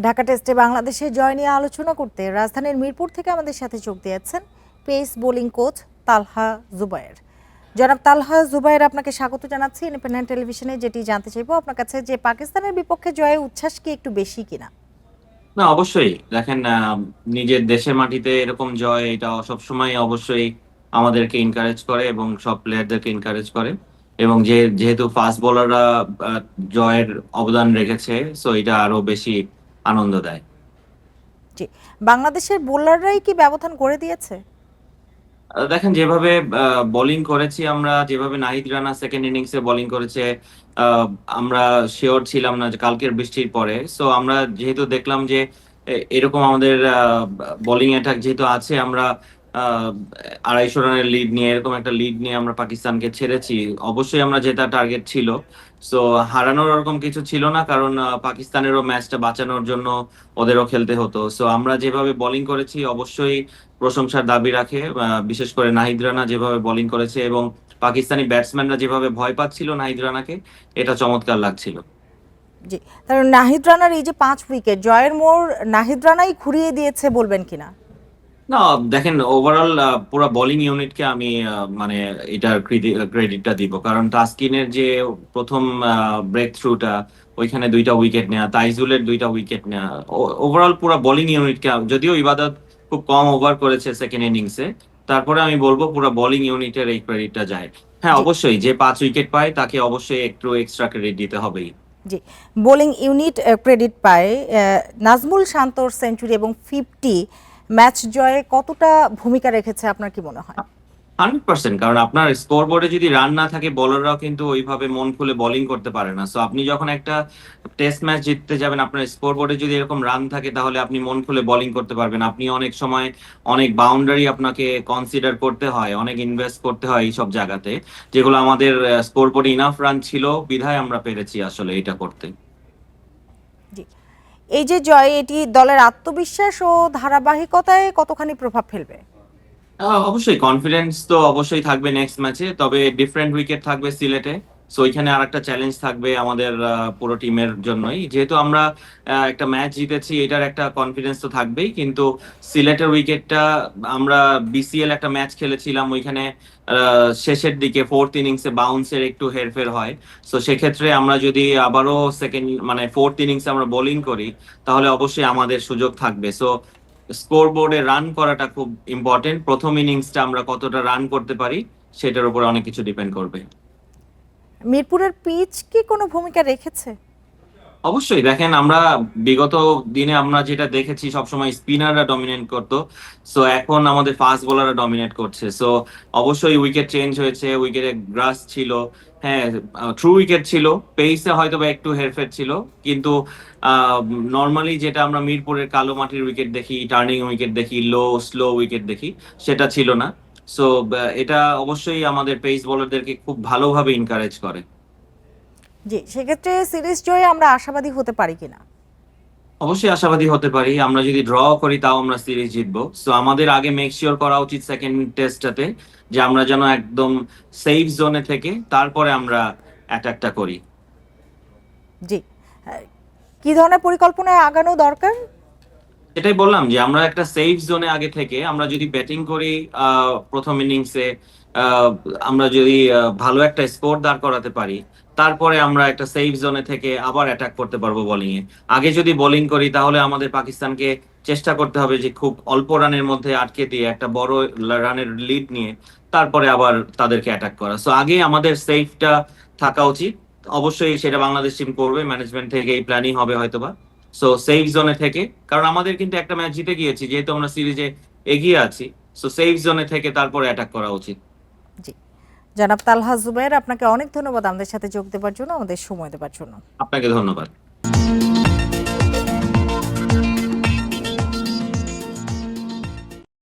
ঢাকা টেস্টে বাংলাদেশের জয় নিয়ে আলোচনা করতে রাজধানীর মিরপুর থেকে আমাদের সাথে যোগ দিয়েছেন পেস বোলিং কোচ তালহা জুবায়ের। জনাব তালহা জুবায়ের, আপনাকে স্বাগত জানাচ্ছি ইন্ডিপেন্ডেন্ট টেলিভিশনে। যেটি জানতে চাইবো আপনার কাছে যে পাকিস্তানের বিপক্ষে জয়ে উচ্ছ্বাস কি একটু বেশি কিনা? না, অবশ্যই দেখেন, নিজের দেশের মাটিতে এরকম জয় এটা সবসময় অবশ্যই আমাদেরকে এনকারেজ করে এবং সব প্লেয়ারদেরকে এনকারেজ করে। এবং যেহেতু ফাস্ট বোলাররা জয়ের অবদান রেখেছে, সো এটা আরো বেশি আনন্দ দেয়। জি, বাংলাদেশের বোলাররাই কি ব্যবধান করে দিয়েছে? দেখেন, যেভাবে বোলিং করেছি আমরা, যেভাবে নাহিদ রানা সেকেন্ড ইনিংসে বোলিং করেছে, আহ, আমরা শিওর ছিলাম না যে কালকের বৃষ্টির পরে। সো আমরা যেহেতু দেখলাম যে এরকম আমাদের বোলিং অ্যাটাক যেহেতু আছে, আমরা আহ, 250 রানের লিড নিয়ে, এরকম একটা লিড নিয়ে আমরা পাকিস্তানকে ছেড়েছি। অবশ্যই আমরা জেতা টার্গেট ছিল। সো হারানোর ওরকম কিছু ছিল না, কারণ পাকিস্তানেরও ম্যাচটা বাঁচানোর জন্য ওদেরও খেলতে হতো। সো আমরা যেভাবে বোলিং করেছি অবশ্যই প্রশংসার দাবি রাখে। বিশেষ করে নাহিদ রানা যেভাবে বোলিং করেছে এবং পাকিস্তানি ব্যাটসম্যানরা যেভাবে ভয় পাচ্ছিল নাহিদ রানাকে, এটা চমৎকার লাগছিল। জি, কারণ নাহিদ রানার এই যে 5 উইকেট, জয়ের মোড় নাহিদ রানাই ঘুরিয়ে দিয়েছে বলবেন কিনা? না, দেখেন, ওভারঅল পুরো বোলিং ইউনিটকে আমি মানে এটার ক্রেডিটটা দিব, কারণ তাসকিনের যে প্রথম ব্রেক থ্রুটা, ওইখানে 2টা উইকেট নেওয়া, তাইজুলের 2টা উইকেট নেওয়া, ওভারঅল পুরো বোলিং ইউনিটকে, যদিও ইবাদত খুব কম ওভার করেছে সেকেন্ড ইনিংসে, তারপরে আমি বলবো পুরো বোলিং ইউনিটের এই ক্রেডিটটা যায়। হ্যাঁ, জি, অবশ্যই যে 5 উইকেট পায় তাকে অবশ্যই একটু এক্সট্রা ক্রেডিট দিতে হবেই। জি, বোলিং ইউনিট ক্রেডিট পায়। নাজমুল শান্তর সেঞ্চুরি এবং 50 ম্যাচ জয়ে কতটা ভূমিকা রেখেছে আপনার কি মনে হয়? 100%, কারণ আপনার স্কোর বোর্ডে যদি রান না থাকে, বোলাররাও কিন্তু ওইভাবে মন খুলে বোলিং করতে পারে না। সো আপনি যখন একটা টেস্ট ম্যাচ জিততে যাবেন, আপনার স্কোর বোর্ডে যদি এরকম রান থাকে, তাহলে আপনি মন খুলে বোলিং করতে পারবেন। আপনি অনেক সময় অনেক বাউন্ডারি আপনাকে কনসিডার করতে হয়, অনেক ইনভেস্ট করতে হয় এইসব জায়গাতে, যেগুলো আমাদের স্কোর বোর্ডে ইনাফ রান ছিল বিধায় আমরা পেরেছি আসলে এটা করতে। জি, এই যে জয়, এটি দলের আত্মবিশ্বাস ও ধারাবাহিকতায় কতখানি প্রভাব ফেলবে? অবশ্যই কনফিডেন্স তো অবশ্যই থাকবে নেক্সট ম্যাচে, তবে ডিফারেন্ট উইকেট থাকবে সিলেটে। সো ওইখানে আর একটা চ্যালেঞ্জ থাকবে আমাদের পুরো টিমের জন্যই। যেহেতু আমরা একটা ম্যাচ জিতেছি, এটার একটা কনফিডেন্স তো থাকবেই, কিন্তু সিলেটের উইকেটটা, আমরা বিসিএল একটা ম্যাচ খেলেছিলাম, ওইখানে শেষের দিকে ফোর্থ ইনিংসে বাউন্সের একটু হেরফের হয়। সো সেক্ষেত্রে আমরা যদি আবারও সেকেন্ড মানে ফোর্থ ইনিংসে আমরা বোলিং করি, তাহলে অবশ্যই আমাদের সুযোগ থাকবে। সো স্কোর বোর্ডে রান করাটা খুব ইম্পর্টেন্ট। প্রথম ইনিংসটা আমরা কতটা রান করতে পারি, সেটার উপর অনেক কিছু ডিপেন্ড করবে। মিরপুরের পিচ কি কোনো ভূমিকা রেখেছে? অবশ্যই দেখেন, আমরা বিগত দিনে আমরা যেটা দেখেছি, সবসময় স্পিনাররা ডমিনেট করতো। সো এখন আমাদের ফাস্ট বোলাররা ডমিনেট করছে। সো অবশ্যই উইকেট চেঞ্জ হয়েছে, উইকেটে গ্রাস ছিল। হ্যাঁ, ট্রু উইকেট ছিল, পেসে হয়তো বা একটু হেরফের ছিল, কিন্তু নর্মালি যেটা আমরা মিরপুরের কালো মাটির উইকেট দেখি, টার্নিং উইকেট দেখি, স্লো উইকেট দেখি, সেটা ছিল না। সো এটা অবশ্যই আমাদের পেস বোলারদেরকে খুব ভালোভাবে এনকারেজ করে। জি, সেক্ষেত্রে সিরিজ জয়ে আমরা আশাবাদী হতে পারি কিনা? অবশ্যই আশাবাদী হতে পারি। আমরা যদি ড্র করি তাও আমরা সিরিজ জিতবো। সো আমাদের আগে মেক শিওর করা উচিত সেকেন্ড টেস্টটাতে, যে আমরা যেন একদম সেফ জোনে থেকে তারপরে আমরা অ্যাটাকটা করি। জি, আহ, কি ধরনের পরিকল্পনায় আগানো দরকার? এটাই বললাম যে আমরা একটা সেফ জোনে আগে থেকে আমরা যদি ব্যাটিং করি প্রথম ইনিংসে, আহ, আমরা যদি ভালো একটা স্কোর দাঁড় করাতে পারি, তারপরে আমরা একটা সেফ জোনে থেকে আবার অ্যাটাক করতে পারবো বোলিং এ। আগে যদি বোলিং করি, তাহলে আমাদের পাকিস্তানকে চেষ্টা করতে হবে যে খুব অল্প রানের মধ্যে আটকে দিয়ে একটা বড় রানের লিড নিয়ে তারপরে আবার তাদেরকে অ্যাটাক করা। সো আগে আমাদের সেফটা থাকা উচিত। অবশ্যই সেটা বাংলাদেশ টিম করবে, ম্যানেজমেন্ট থেকে এই প্ল্যানিং হবে হয়তোবা। সো সেফ জোনে থেকে, কারণ আমাদের কিন্তু একটা ম্যাচ জিতে গিয়েছি, যেহেতু আমরা সিরিজে এগিয়ে আছি। সো সেফ জোনে থেকে তারপরে অ্যাটাক করা উচিত। জি, জনাব তালহা জুবায়ের, আপনাকে অনেক ধন্যবাদ আমাদের সাথে যোগ দেওয়ার জন্য, আমাদের সময় দেওয়ার জন্য। আপনাকে ধন্যবাদ।